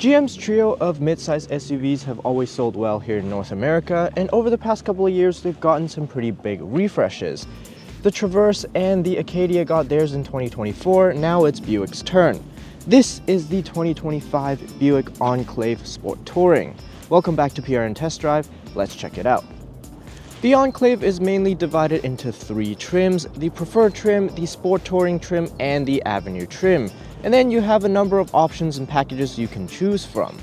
GM's trio of mid-size SUVs have always sold well here in North America, and over the past couple of years they've gotten some pretty big refreshes. The Traverse and the Acadia got theirs in 2024, now it's Buick's turn. This is the 2025 Buick Enclave Sport Touring. Welcome back to PRN Test Drive, let's check it out. The Enclave is mainly divided into three trims: the Preferred trim, the Sport Touring trim, and the Avenue trim. And then you have a number of options and packages you can choose from.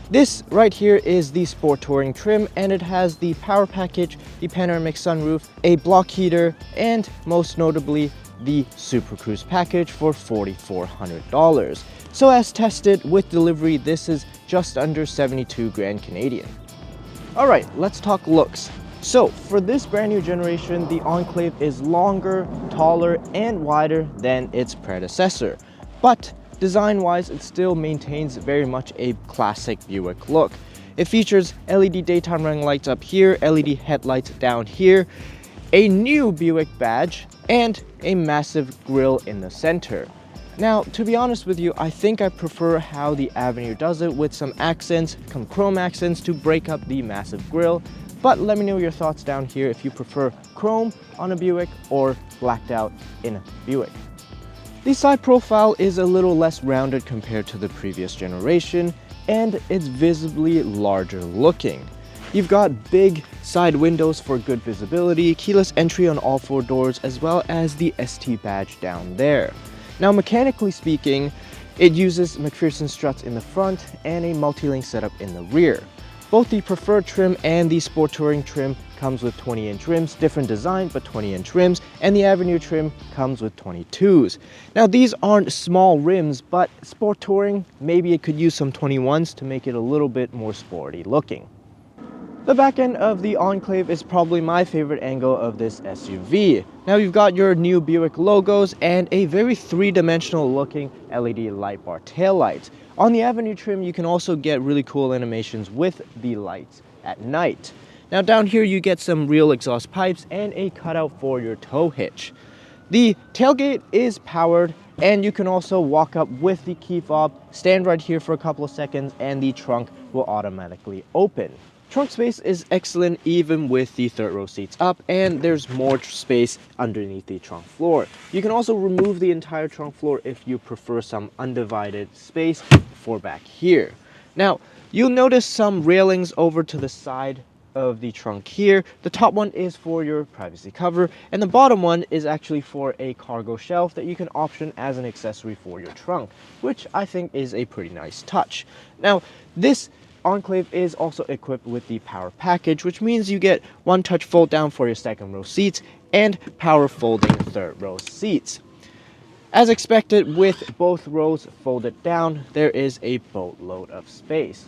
This right here is the Sport Touring trim, and it has the power package, the panoramic sunroof, a block heater, and most notably the Super Cruise package for $4,400. So as tested with delivery, this is just under 72 grand Canadian. Alright, let's talk looks. So for this brand new generation, the Enclave is longer, taller, and wider than its predecessor. But design-wise, it still maintains very much a classic Buick look. It features LED daytime running lights up here, LED headlights down here, a new Buick badge, and a massive grille in the center. Now, to be honest with you, I think I prefer how the Avenue does it, with some accents, some chrome accents to break up the massive grille. But let me know your thoughts down here if you prefer chrome on a Buick or blacked out in a Buick. The side profile is a little less rounded compared to the previous generation, and it's visibly larger looking. You've got big side windows for good visibility, keyless entry on all four doors, as well as the ST badge down there. Now, mechanically speaking, it uses McPherson struts in the front and a multi-link setup in the rear. Both the Preferred trim and the Sport Touring trim comes with 20-inch rims, different design but 20-inch rims, and the Avenue trim comes with 22s. Now, these aren't small rims, but Sport Touring, maybe it could use some 21s to make it a little bit more sporty looking. The back end of the Enclave is probably my favorite angle of this SUV. Now, you've got your new Buick logos and a very three-dimensional looking LED light bar taillights. On the Avenue trim, you can also get really cool animations with the lights at night. Now, down here you get some real exhaust pipes and a cutout for your tow hitch. The tailgate is powered, and you can also walk up with the key fob, stand right here for a couple of seconds, and the trunk will automatically open. Trunk space is excellent even with the third row seats up, and there's more space underneath the trunk floor. You can also remove the entire trunk floor if you prefer some undivided space for back here. Now, you'll notice some railings over to the side of the trunk here. The top one is for your privacy cover, and the bottom one is actually for a cargo shelf that you can option as an accessory for your trunk, which I think is a pretty nice touch. Now, this Enclave is also equipped with the power package, which means you get one touch fold down for your second row seats and power folding third row seats. As expected, with both rows folded down, there is a boatload of space.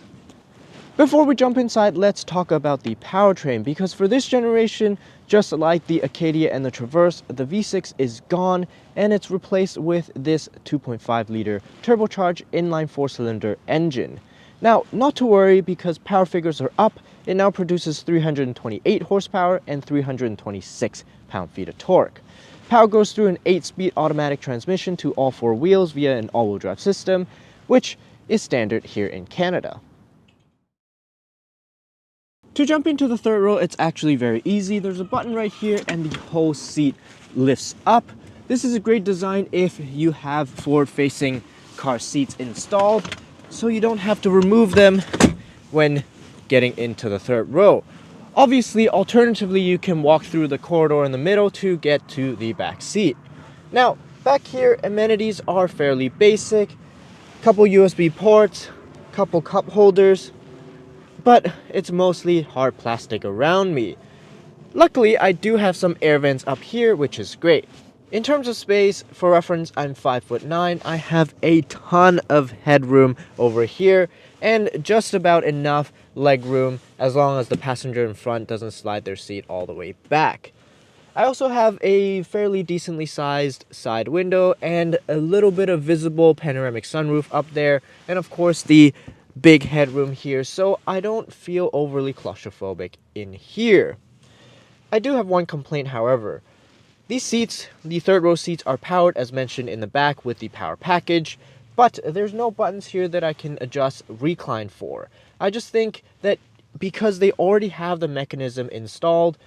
Before we jump inside, let's talk about the powertrain, because for this generation, just like the Acadia and the Traverse, the V6 is gone and it's replaced with this 2.5 liter turbocharged inline 4-cylinder engine. Now, not to worry, because power figures are up. It now produces 328 horsepower and 326 pound-feet of torque. Power goes through an 8-speed automatic transmission to all four wheels via an all-wheel drive system, which is standard here in Canada. To jump into the third row, it's actually very easy. There's a button right here and the whole seat lifts up. This is a great design if you have forward-facing car seats installed, so you don't have to remove them when getting into the third row. Obviously, alternatively, you can walk through the corridor in the middle to get to the back seat. Now, back here, amenities are fairly basic. Couple USB ports, couple cup holders, but it's mostly hard plastic around me. Luckily, I do have some air vents up here, which is great. In terms of space, for reference, I'm 5'9". I have a ton of headroom over here and just about enough leg room as long as the passenger in front doesn't slide their seat all the way back. I also have a fairly decently sized side window and a little bit of visible panoramic sunroof up there, and of course the big headroom here, so I don't feel overly claustrophobic in here. I do have one complaint, however. These seats, the third row seats, are powered as mentioned in the back with the power package, But there's no buttons here that I can adjust recline for. I just think that because they already have the mechanism installed,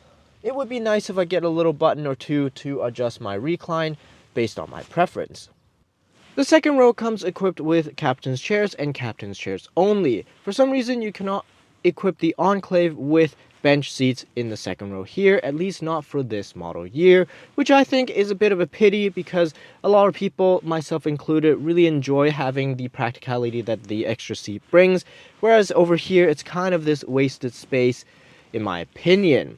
it would be nice if I get a little button or two to adjust my recline based on my preference. The second row comes equipped with captain's chairs and captain's chairs only. For some reason, you cannot equip the Enclave with bench seats in the second row here, at least not for this model year, which I think is a bit of a pity because a lot of people, myself included, really enjoy having the practicality that the extra seat brings, whereas over here it's kind of this wasted space in my opinion.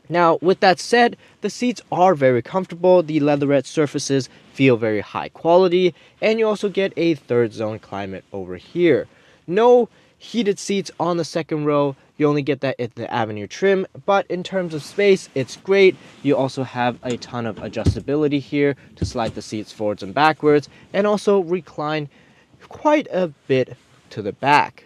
Now, with that said, the seats are very comfortable, the leatherette surfaces feel very high quality, and you also get a third zone climate over here. No heated seats on the second row, you only get that at the Avenue trim, but in terms of space, it's great. You also have a ton of adjustability here to slide the seats forwards and backwards, and also recline quite a bit to the back.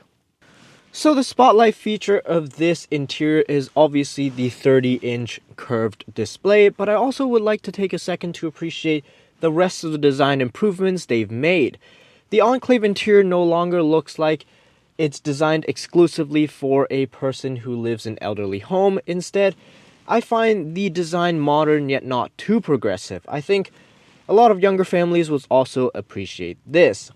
So the spotlight feature of this interior is obviously the 30-inch curved display, but I also would like to take a second to appreciate the rest of the design improvements they've made. The Enclave interior no longer looks like it's designed exclusively for a person who lives in an elderly home. Instead, I find the design modern yet not too progressive. I think a lot of younger families will also appreciate this.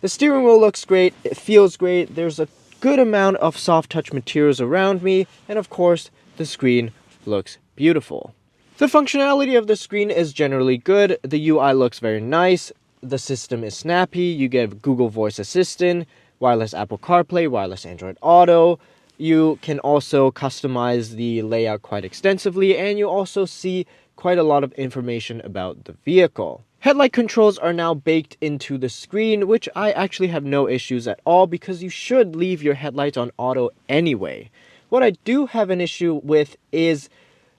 The steering wheel looks great, it feels great, there's a good amount of soft touch materials around me, and of course, the screen looks beautiful. The functionality of the screen is generally good, the UI looks very nice, the system is snappy, you get Google Voice Assistant, wireless Apple CarPlay, wireless Android Auto. You can also customize the layout quite extensively, and you also see quite a lot of information about the vehicle. Headlight controls are now baked into the screen, which I actually have no issues at all because you should leave your headlights on auto anyway. What I do have an issue with is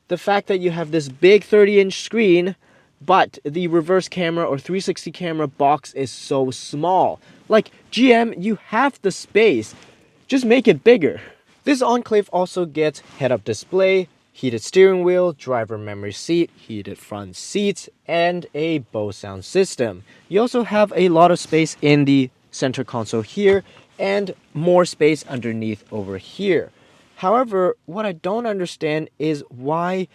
the fact that you have this big 30-inch screen, but the reverse camera or 360 camera box is so small. Like, GM, you have the space. Just make it bigger. This Enclave also gets head-up display, heated steering wheel, driver memory seat, heated front seats, and a Bose sound system. You also have a lot of space in the center console here, and more space underneath over here. However, what I don't understand is why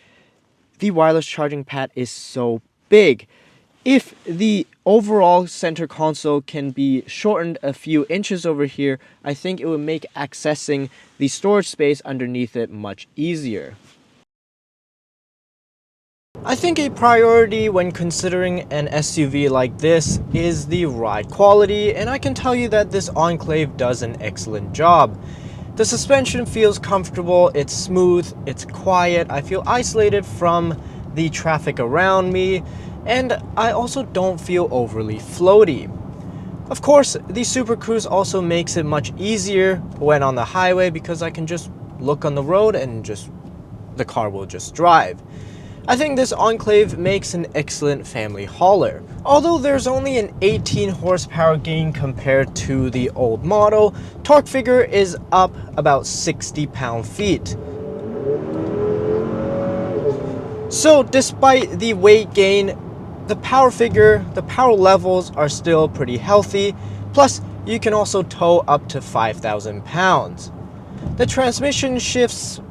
the wireless charging pad is so big. If the overall center console can be shortened a few inches over here, I think it would make accessing the storage space underneath it much easier. I think a priority when considering an SUV like this is the ride quality, and I can tell you that this Enclave does an excellent job. The suspension feels comfortable, it's smooth, it's quiet, I feel isolated from the traffic around me, and I also don't feel overly floaty. Of course, the Super Cruise also makes it much easier when on the highway because I can just look on the road and the car will just drive. I think this Enclave makes an excellent family hauler. Although there's only an 18 horsepower gain compared to the old model, torque figure is up about 60 pound-feet. So despite the weight gain, the power figure, the power levels are still pretty healthy, plus you can also tow up to 5,000 pounds. The transmission shifts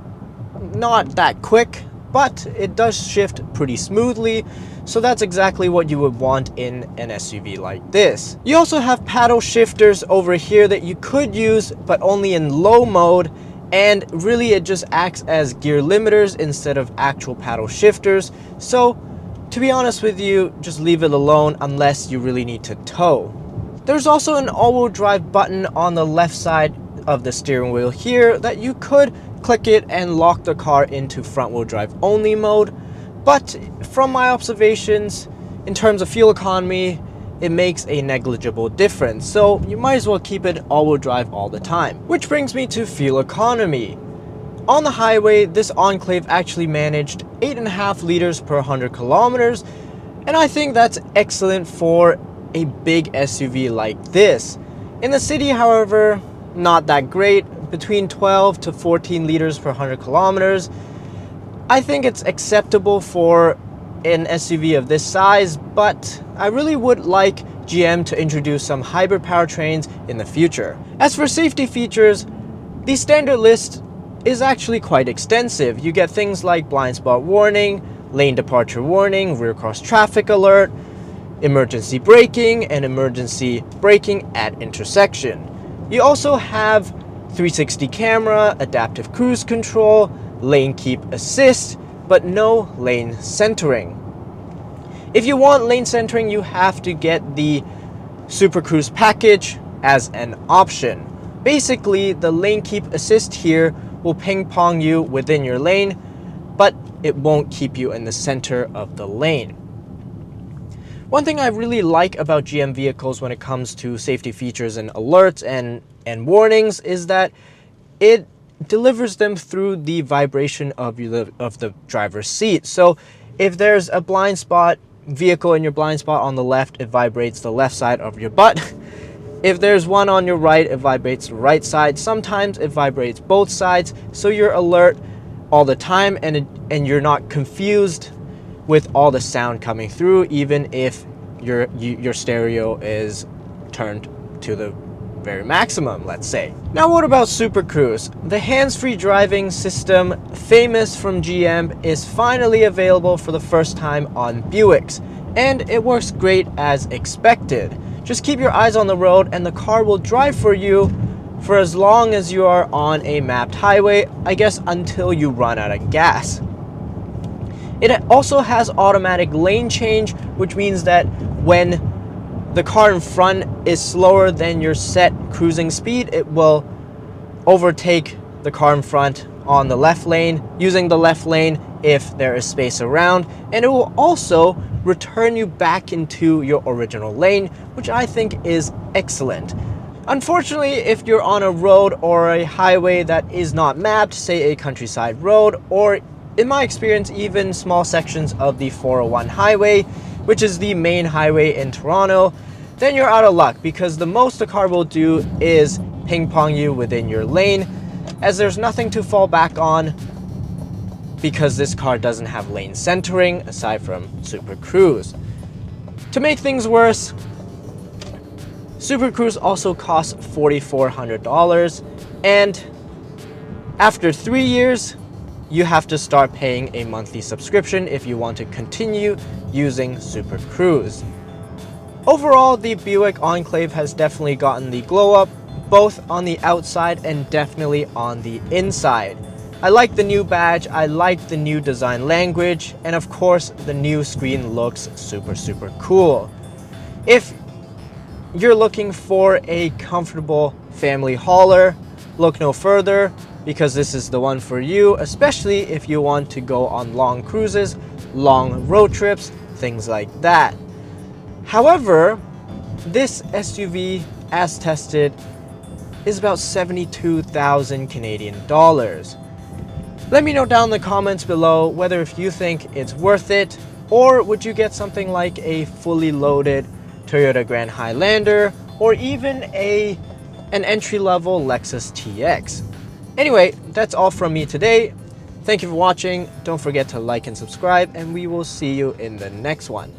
not that quick, but it does shift pretty smoothly, so that's exactly what you would want in an SUV like this. You also have paddle shifters over here that you could use, but only in low mode, and really it just acts as gear limiters instead of actual paddle shifters, so to be honest with you, just leave it alone unless you really need to tow. There's also an all-wheel drive button on the left side of the steering wheel here that you could click it and lock the car into front-wheel drive only mode, but from my observations, in terms of fuel economy, it makes a negligible difference, so you might as well keep it all-wheel drive all the time. Which brings me to fuel economy. On the highway, this Enclave actually managed 8.5 liters per 100 kilometers, and I think that's excellent for a big SUV like this. In the city, however, not that great, between 12 to 14 liters per 100 kilometers. I think it's acceptable for an SUV of this size, but I really would like GM to introduce some hybrid powertrains in the future. As for safety features, the standard list is actually quite extensive. You get things like blind spot warning, lane departure warning, rear cross traffic alert, emergency braking, and emergency braking at intersection. You also have 360 camera, adaptive cruise control, lane keep assist, but no lane centering. If you want lane centering, you have to get the Super Cruise package as an option. Basically, the lane keep assist here will ping pong you within your lane, but it won't keep you in the center of the lane. One thing I really like about GM vehicles when it comes to safety features and alerts and warnings is that it delivers them through the vibration of the driver's seat. So if there's a blind spot vehicle in your blind spot on the left, it vibrates the left side of your butt. If there's one on your right, it vibrates the right side. Sometimes it vibrates both sides, so you're alert all the time and you're not confused with all the sound coming through, even if your stereo is turned to the very maximum, let's say. Now what about Super Cruise? The hands-free driving system, famous from GM, is finally available for the first time on Buicks, and it works great as expected. Just keep your eyes on the road and the car will drive for you for as long as you are on a mapped highway, I guess until you run out of gas. It also has automatic lane change, which means that when the car in front is slower than your set cruising speed, it will overtake the car in front on the left lane, using the left lane if there is space around, and it will also return you back into your original lane, which I think is excellent. Unfortunately, if you're on a road or a highway that is not mapped, say a countryside road, or in my experience, even small sections of the 401 highway, which is the main highway in Toronto, then you're out of luck, because the most the car will do is ping pong you within your lane, as there's nothing to fall back on because this car doesn't have lane centering aside from Super Cruise. To make things worse, Super Cruise also costs $4,400, and after 3 years, you have to start paying a monthly subscription if you want to continue using Super Cruise. Overall, the Buick Enclave has definitely gotten the glow up, both on the outside and definitely on the inside. I like the new badge, I like the new design language, and of course, the new screen looks super cool. If you're looking for a comfortable family hauler, look no further, because this is the one for you, especially if you want to go on long cruises, long road trips, things like that. However, this SUV, as tested, is about 72,000 Canadian dollars. Let me know down in the comments below whether if you think it's worth it, or would you get something like a fully loaded Toyota Grand Highlander, or even an entry-level Lexus TX. Anyway, that's all from me today. Thank you for watching. Don't forget to like and subscribe, and we will see you in the next one.